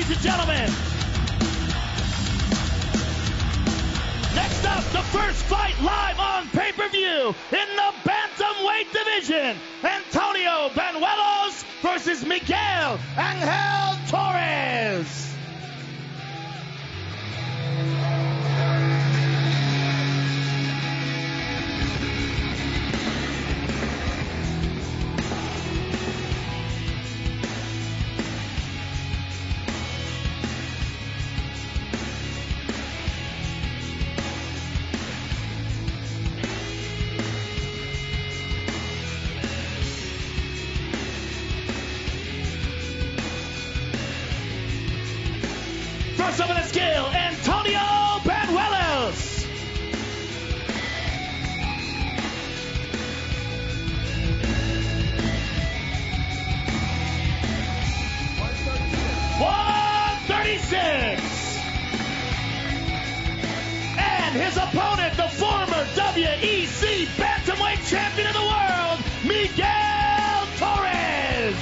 ladies and gentlemen. Next up, the first fight live on pay-per-view in the bantamweight division. Antonio Banuelos versus Miguel Angel Torres. First up on the scale, Antonio Banuelos. $136. And his opponent, the former WEC bantamweight champion of the world, Miguel Torres.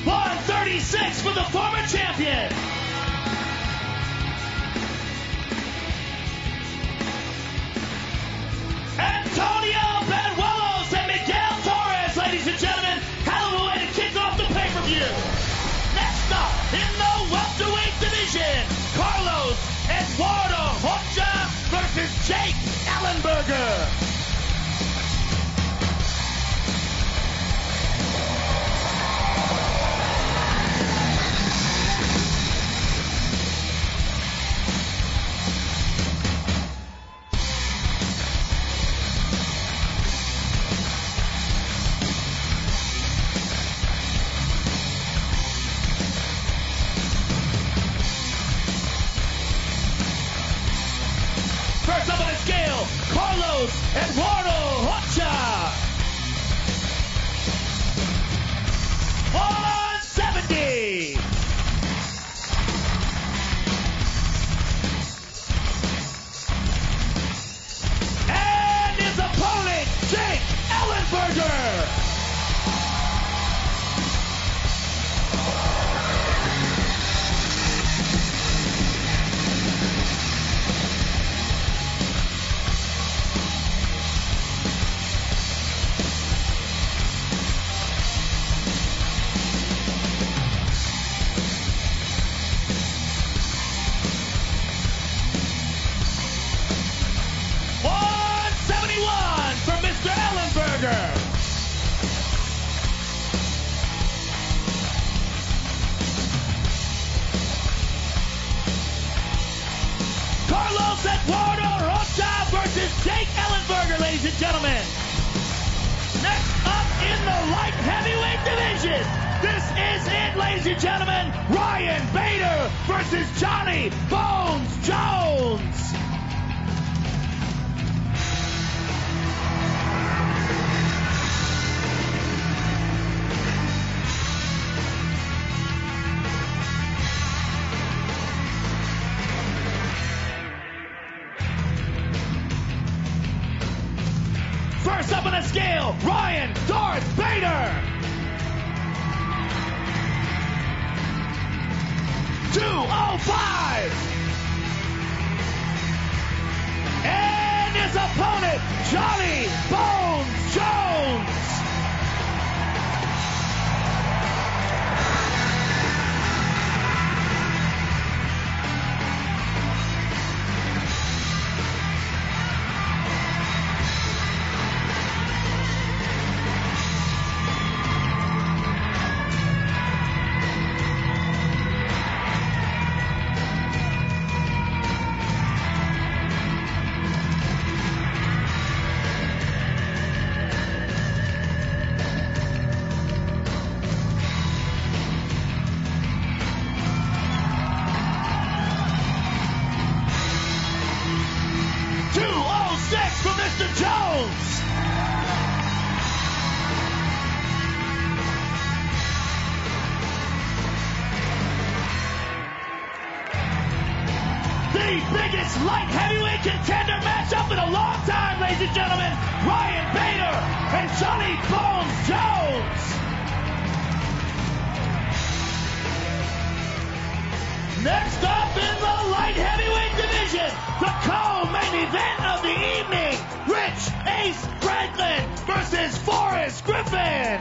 $136 for the former champion. Antonio Banuelos and Miguel Torres, ladies and gentlemen. Hell of a way to kick off the pay-per-view. Next up, in the welterweight division, Carlos Eduardo Rocha versus Jake Ellenberger. First up on the scale, Carlos Eduardo Rocha. 170. And his opponent, Jake Ellenberger. Carlos Eduardo Rocha versus Jake Ellenberger, ladies and gentlemen. Next up in the light heavyweight division, this is it, ladies and gentlemen. Ryan Bader versus Johnny Bones Jones. First up on the scale, Ryan Darth Bader. 205. And his opponent, Johnny Bones Jones. Mr. Jones. The biggest light heavyweight contender matchup in a long time, ladies and gentlemen. Ryan Bader and Johnny Bones Jones. Next up in the light heavyweight division, the co-main event of the evening, Rich Ace Franklin versus Forrest Griffin.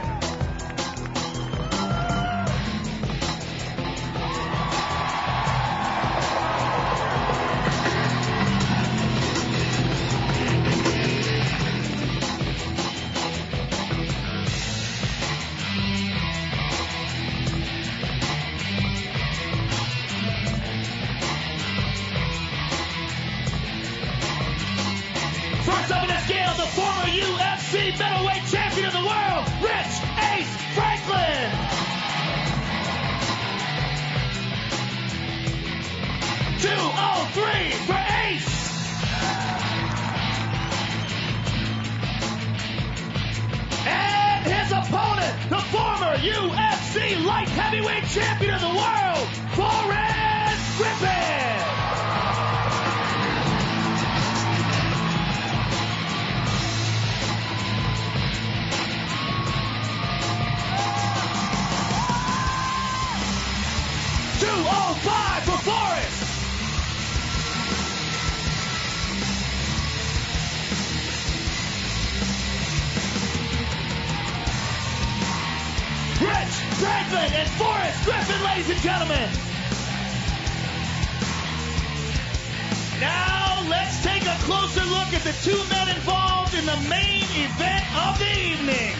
First up in the scale, the former UFC middleweight champion of the world, Rich Ace Franklin. $203 for Ace. And his opponent, the former UFC light heavyweight champion of the world, Forrest Griffin. $205 for Forrest. Rich Franklin and Forrest Griffin, ladies and gentlemen. Now let's take a closer look at the two men involved in the main event of the evening.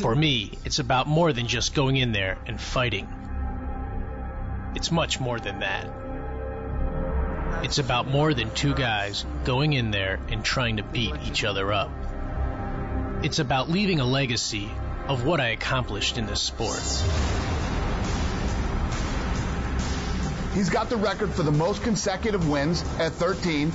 For me, it's about more than just going in there and fighting. It's much more than that. It's about more than two guys going in there and trying to beat each other up. It's about leaving a legacy of what I accomplished in this sport. He's got the record for the most consecutive wins at 13.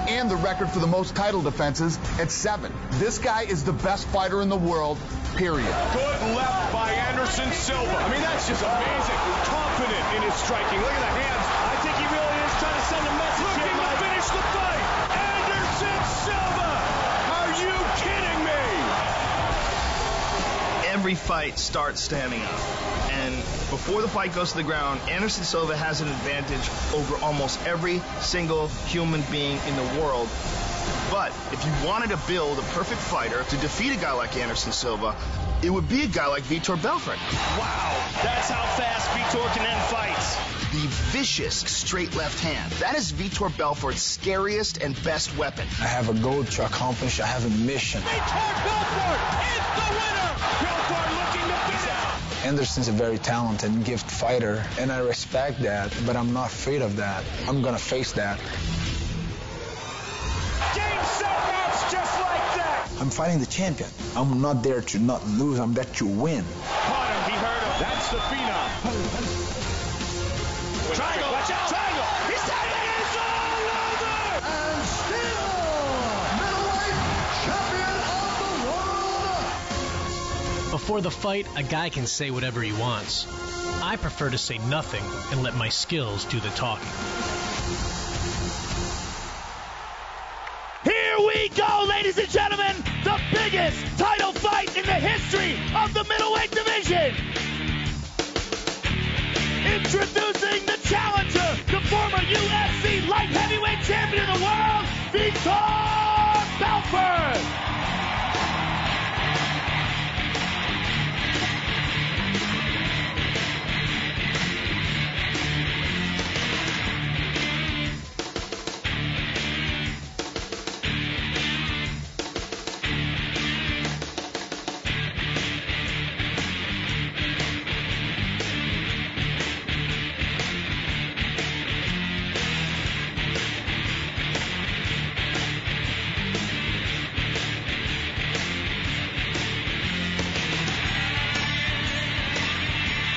And the record for the most title defenses at 7. This guy is the best fighter in the world, period. Good left by Anderson Silva. I mean, that's just amazing. Confident in his striking. Look at the hands. I think he really is trying to send a message. Looking to finish the fight. Anderson Silva. Are you kidding me? Every fight starts standing up. And before the fight goes to the ground, Anderson Silva has an advantage over almost every single human being in the world. But if you wanted to build a perfect fighter to defeat a guy like Anderson Silva, it would be a guy like Vitor Belfort. Wow, that's how fast Vitor can end fights. The vicious straight left hand. That is Vitor Belfort's scariest and best weapon. I have a goal to accomplish. I have a mission. Vitor Belfort is the winner. Belfort looking to finish. Anderson's a very talented and gifted fighter, and I respect that, but I'm not afraid of that. I'm going to face that. Game, set, match, just like that. I'm fighting the champion. I'm not there to not lose. I'm there to win. Caught him. He heard him. That's the phenom. Triangle. Watch out. Triangle. He's taking it. It's all over. And still, middleweight champion of the world. Before the fight, a guy can say whatever he wants. I prefer to say nothing and let my skills do the talking. Here we go, ladies and gentlemen, the biggest title fight in the history of the middleweight division. Introducing the challenger, the former UFC light heavyweight champion of the world, Vitor Belfort.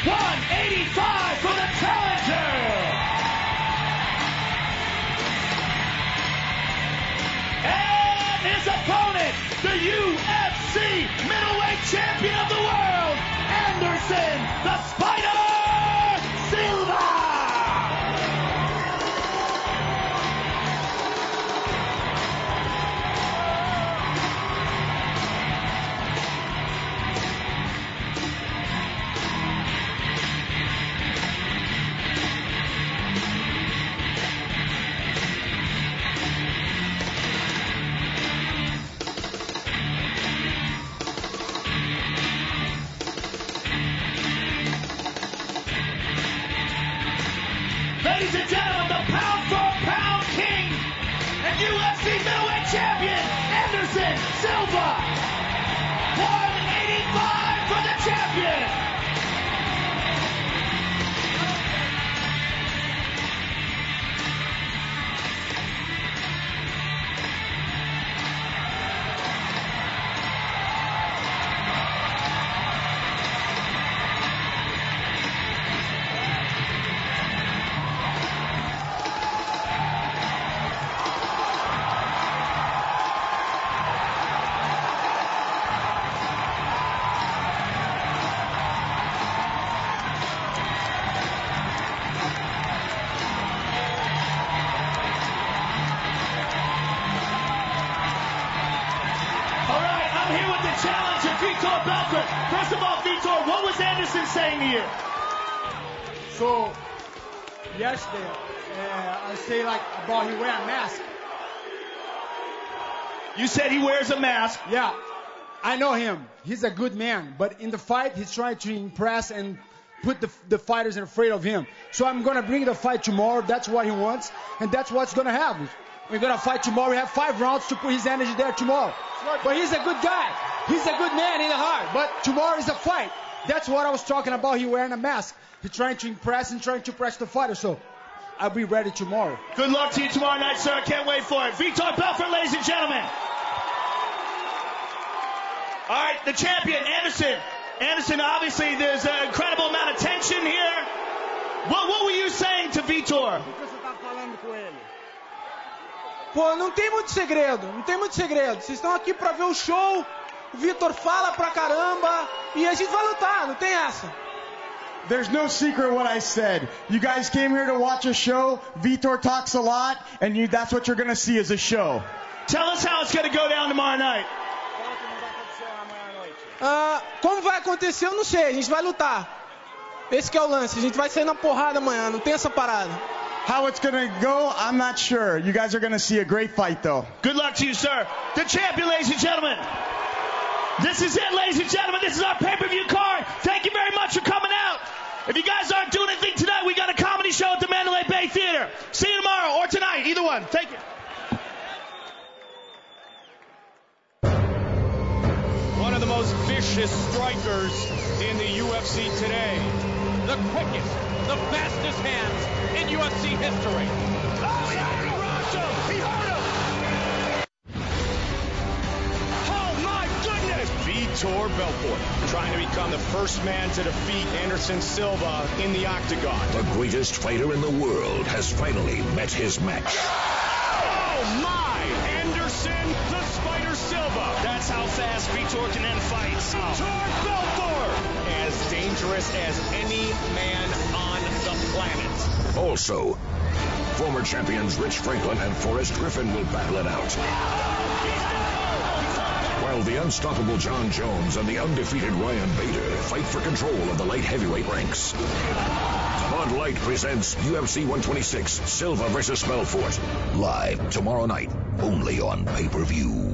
$185 his opponent, the UFC middleweight champion of the world, Anderson the Spider Silva! Ladies and gentlemen, the pound-for-pound king and UFC middleweight champion, Anderson Silva. 185 for the champion. Challenger Vitor Belfort. First of all, Vitor, what was Anderson saying to you? So, yesterday, I say like about he wear a mask. You said he wears a mask. Yeah, I know him. He's a good man, but in the fight, he's trying to impress and put the fighters afraid of him. So I'm gonna bring the fight tomorrow. That's what he wants, and that's what's gonna happen. We're gonna fight tomorrow. We have 5 rounds to put his energy there tomorrow. But he's a good guy. He's a good man in the heart. But tomorrow is a fight. That's what I was talking about. He wearing a mask. He's trying to impress and trying to press the fighter. So I'll be ready tomorrow. Good luck to you tomorrow night, sir. Can't wait for it. Vitor Belfort, ladies and gentlemen. All right, the champion, Anderson. Anderson, obviously, there's an incredible amount of tension here. What were you saying to Vitor? Pô, não tem muito segredo, não tem muito segredo. Vocês estão aqui pra ver o show, o Vitor fala pra caramba e a gente vai lutar, não tem essa. There's no secret what I said. You guys came here to watch a show. Vitor talks a lot, and that's what you're going to see as a show. Tell us how it's going to go down tomorrow night. Como vai acontecer, eu não sei. A gente vai lutar. Esse que é o lance. A gente vai sair na porrada amanhã, não tem essa parada. How it's going to go, I'm not sure. You guys are going to see a great fight, though. Good luck to you, sir. The champion, ladies and gentlemen. This is it, ladies and gentlemen. This is our pay-per-view card. Thank you very much for coming out. If you guys aren't doing anything tonight, we got a comedy show at the Mandalay Bay Theater. See you tomorrow or tonight, either one. Thank you. One of the most vicious strikers in the UFC today. The quickest, the fastest hands in UFC history. Oh, he rocked him! He hurt him! Oh, my goodness! Vitor Belfort trying to become the first man to defeat Anderson Silva in the octagon. The greatest fighter in the world has finally met his match. Oh, my! Anderson the Spider Silva. That's how fast Vitor can end fights. Vitor Belfort! As dangerous as any man on the planet. Also, former champions Rich Franklin and Forrest Griffin will battle it out. While the unstoppable John Jones and the undefeated Ryan Bader fight for control of the light heavyweight ranks. Bud Light presents UFC 126, Silva versus Belfort. Live tomorrow night, only on pay-per-view.